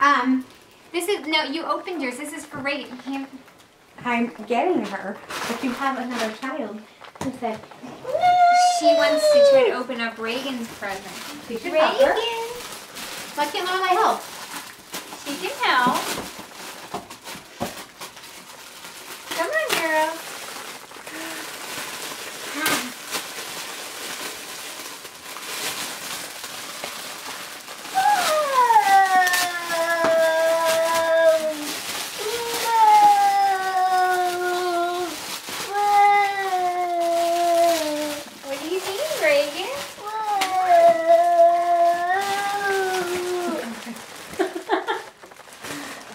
This is, no, you opened yours. This is for Reagan. You can't. I'm getting her, but you have another child who said, She wants to try to open up Reagan's present. she should help her. Reagan! Why can't Mama help? She can help. Come on, girl. What do you think, Reagan?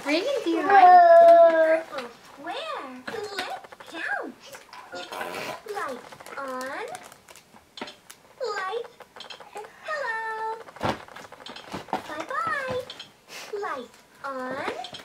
Reagan, do you like? Where? Let's count. Light on. Light. Hello. Bye-bye. Light on.